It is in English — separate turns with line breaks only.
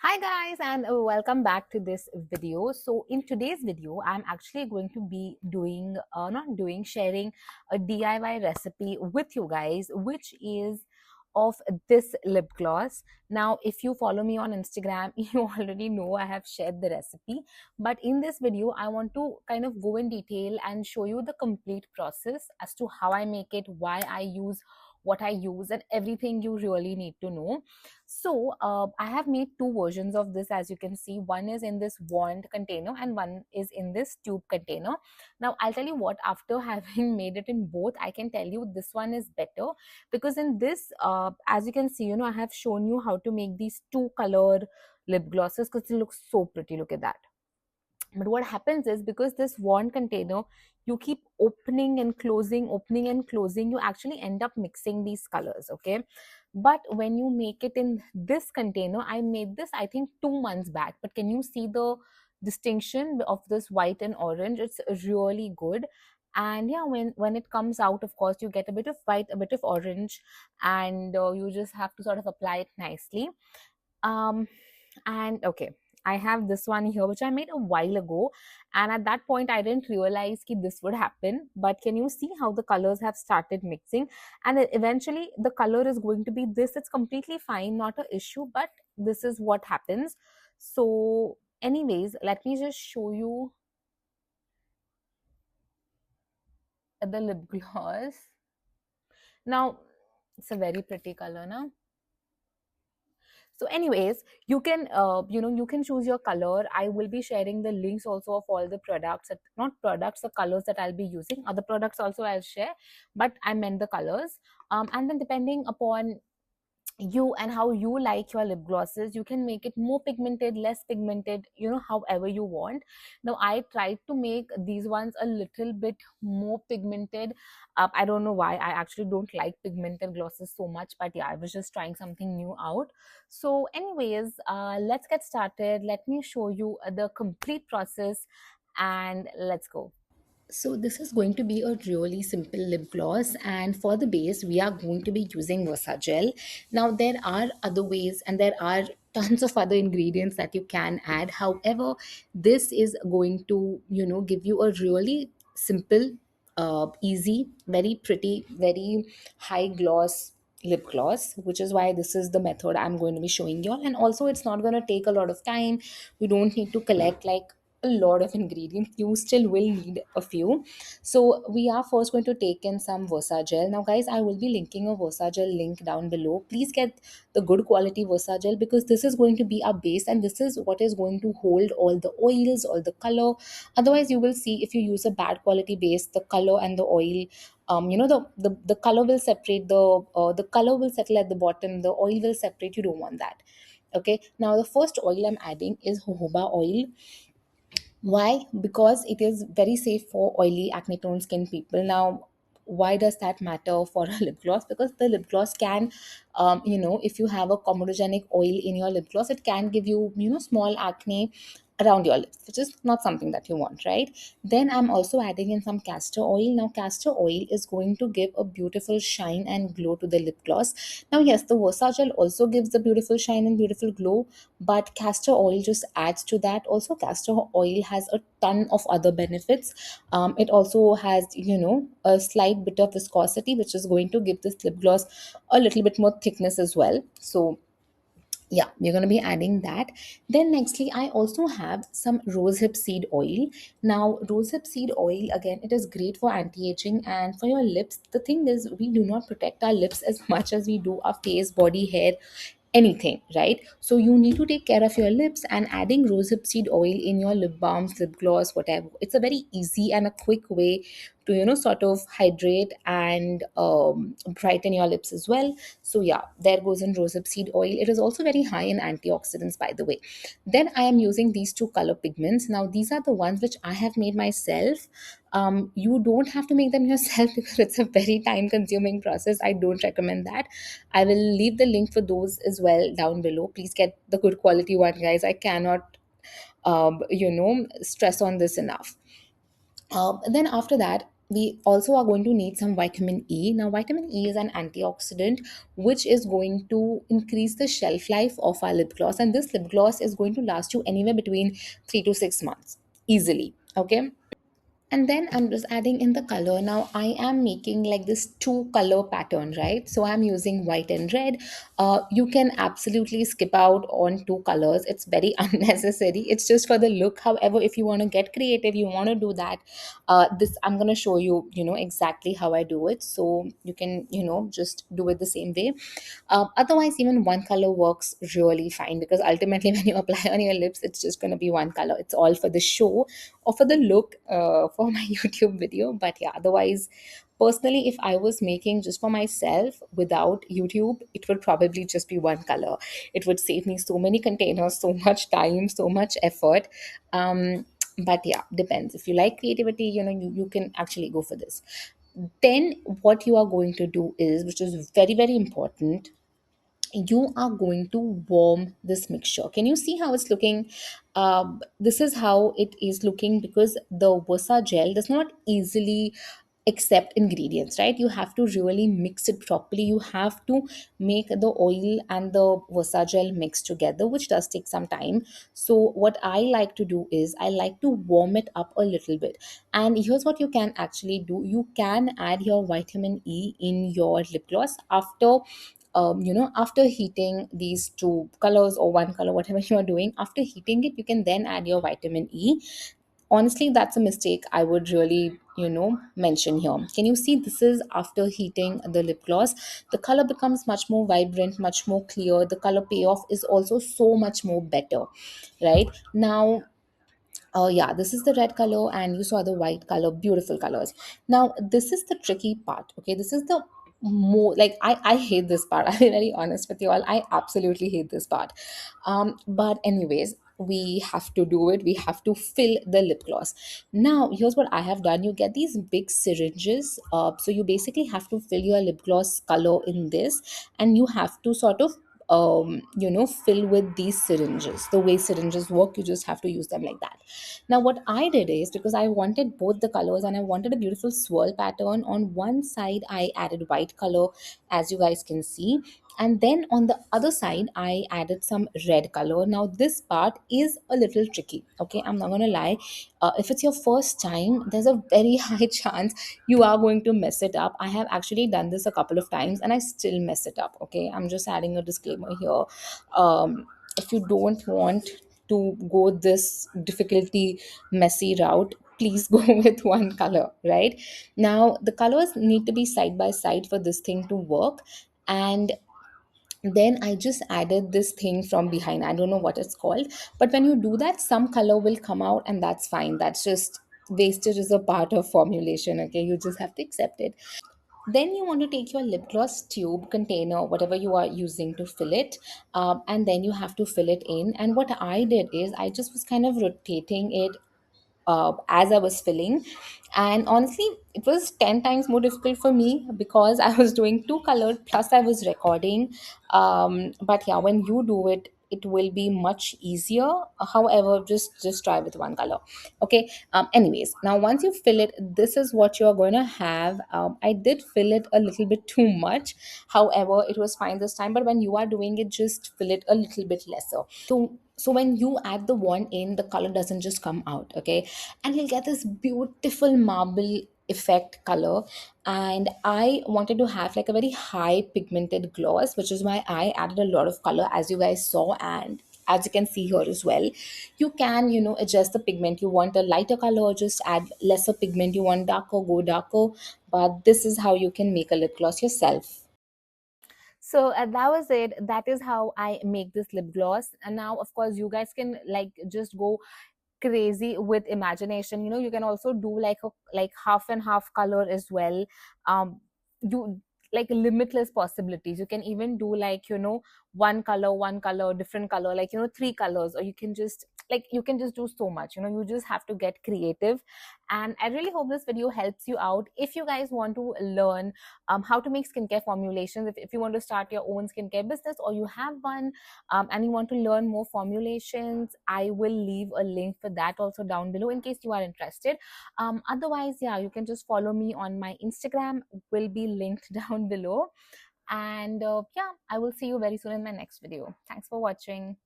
Hi guys, and welcome back to this video. So in today's video I'm actually going to be doing not doing sharing a DIY recipe with you guys, which is of this lip gloss. Now if you follow me on Instagram, you already know I have shared the recipe, but in this video I want to kind of go in detail and show you the complete process as to how I make it, why I use what I use, and everything you really need to know. So I have made two versions of this. As you can see, one is in this wand container and one is in this tube container. Now I'll tell you what, after having made it in both, I can tell you this one is better, because in this, as you can see, I have shown you how to make these two color lip glosses because it looks so pretty. Look at that. But what happens is, because this wand container, you keep opening and closing, you actually end up mixing these colors. Okay, but when you make it in this container, I made this I think 2 months back, but can you see the distinction of this white and orange? It's really good. And yeah, when it comes out, of course you get a bit of white, a bit of orange, and you just have to sort of apply it nicely. um and okay, I have this one here which I made a while ago, and at that point I didn't realize that this would happen. But can you see how the colors have started mixing, and then eventually the color is going to be this. It's completely fine, not an issue, but this is what happens. So anyways, let me just show you the lip gloss. Now it's a very pretty color now. So anyways, you can you can choose your color. I will be sharing the links also of all the products, not products, the colors that I'll be using. Other products also I'll share, but I meant the colors. And then depending upon you and how you like your lip glosses, you can make it more pigmented, less pigmented, however you want. Now I tried to make these ones a little bit more pigmented. I don't know why, I actually don't like pigmented glosses so much, but yeah, I was just trying something new out. So anyways, let's get started. Let me show you the complete process, and let's go. So this is going to be a really simple lip gloss, and for the base we are going to be using Versa gel. Now there are other ways and there are tons of other ingredients that you can add. However, this is going to give you a really simple, easy, very pretty, very high gloss lip gloss, which is why this is the method I'm going to be showing you all. And also it's not going to take a lot of time. You don't need to collect like a lot of ingredients. You still will need a few. So we are first going to take in some Versa gel. Now guys, I will be linking a Versa gel link down below. Please get the good quality Versa gel, because this is going to be our base and this is what is going to hold all the oils, all the color. Otherwise you will see, if you use a bad quality base, the color and the oil, the color will separate, the color will settle at the bottom, the oil will separate. You don't want that. Okay, now the first oil I'm adding is jojoba oil. Why? Because it is very safe for oily, acne prone skin people. Now, why does that matter for a lip gloss? Because the lip gloss can, if you have a comedogenic oil in your lip gloss, it can give you, small acne around your lips, which is not something that you want, right? Then I'm also adding in some castor oil. Now, castor oil is going to give a beautiful shine and glow to the lip gloss. Now, yes, the Versace also gives the beautiful shine and beautiful glow, but castor oil just adds to that. Also, castor oil has a ton of other benefits. It also has, a slight bit of viscosity, which is going to give this lip gloss a little bit more thickness as well. So yeah, we're going to be adding that. Then nextly, I also have some rosehip seed oil. Now rosehip seed oil, again, it is great for anti-aging and for your lips. The thing is, we do not protect our lips as much as we do our face, body, hair, anything, right? So you need to take care of your lips, and adding rosehip seed oil in your lip balms, lip gloss, whatever, it's a very easy and a quick way to sort of hydrate and brighten your lips as well. So yeah, there goes in rosehip seed oil. It is also very high in antioxidants, by the way. Then I am using these two color pigments. Now these are the ones which I have made myself. You don't have to make them yourself because it's a very time consuming process. I don't recommend that. I will leave the link for those as well down below. Please get the good quality one, guys. I cannot stress on this enough. Then after that, we also are going to need some vitamin E. Now, vitamin E is an antioxidant which is going to increase the shelf life of our lip gloss, and this lip gloss is going to last you anywhere between 3 to 6 months easily. Okay, and then I'm just adding in the color. Now I am making like this two color pattern, right? So I'm using white and red. You can absolutely skip out on two colors, it's very unnecessary, it's just for the look. However, if you want to get creative, you want to do that, this I'm going to show you, exactly how I do it, so you can, just do it the same way. Otherwise, even one color works really fine, because ultimately, when you apply on your lips, it's just going to be one color. It's all for the show or for the look, for my YouTube video. But yeah, otherwise, personally, if I was making just for myself without YouTube, it would probably just be one color. It would save me so many containers, so much time, so much effort. But yeah, depends. If you like creativity, you can actually go for this. Then what you are going to do is, which is very, very important, you are going to warm this mixture. Can you see how it's looking? This is how it is looking, because the Versa gel does not easily accept ingredients, right? You have to really mix it properly. You have to make the oil and the Versa gel mix together, which does take some time. So what I like to do is I like to warm it up a little bit. And here's what you can actually do: you can add your vitamin E in your lip gloss after, after heating these two colors or one color, whatever you are doing. After heating it, you can then add your vitamin E. Honestly, that's a mistake I would really, mention here. Can you see, this is after heating the lip gloss? The color becomes much more vibrant, much more clear. The color payoff is also so much more better, right? Now, oh yeah, this is the red color, and you saw the white color, beautiful colors. Now, this is the tricky part. Okay, this is the more like, I hate this part. I'll be very honest with you all. I absolutely hate this part. But anyways, we have to do it. We have to fill the lip gloss. Now, here's what I have done. You get these big syringes. So you basically have to fill your lip gloss color in this, and you have to sort of fill with these syringes. The way syringes work, you just have to use them like that. Now, what I did is, because I wanted both the colors and I wanted a beautiful swirl pattern, on one side I added white color, as you guys can see, and then on the other side I added some red color. Now, this part is a little tricky, okay, I'm not gonna lie. If it's your first time, there's a very high chance you are going to mess it up. I have actually done this a couple of times and I still mess it up, okay? I'm just adding a disclaimer here. If you don't want to go this difficulty messy route, please go with one color. Right now, the colors need to be side by side for this thing to work. And then I just added this thing from behind. I don't know what it's called, but when you do that, some color will come out, and that's fine. That's just, wastage is a part of formulation, okay? You just have to accept it. Then you want to take your lip gloss tube container, whatever you are using to fill it, and then you have to fill it in. And what I did is I just was kind of rotating it as I was filling. And honestly, it was 10 times more difficult for me, because I was doing two colored plus I was recording. But yeah, when you do it, it will be much easier. However, just try with one color. Okay. Anyways, now once you fill it, this is what you're going to have. I did fill it a little bit too much. However, it was fine this time. But when you are doing it, just fill it a little bit lesser. So when you add the wand in, the color doesn't just come out, okay? And you'll get this beautiful marble effect color. And I wanted to have like a very high pigmented gloss, which is why I added a lot of color, as you guys saw. And as you can see here as well, you can, adjust the pigment. You want a lighter color, just add lesser pigment. You want darker, go darker. But this is how you can make a lip gloss yourself. So that was it. That is how I make this lip gloss. And now, of course, you guys can like just go crazy with imagination. You can also do like a like half and half color as well. You like limitless possibilities. You can even do like one color, different color, like, you know, three colors, or you can just, like, you can just do so much, you know, you just have to get creative. And I really hope this video helps you out. If you guys want to learn how to make skincare formulations, if you want to start your own skincare business, or you have one, and you want to learn more formulations, I will leave a link for that also down below in case you are interested. Otherwise, yeah, you can just follow me on my Instagram, will be linked down below. And yeah, I will see you very soon in my next video. Thanks for watching.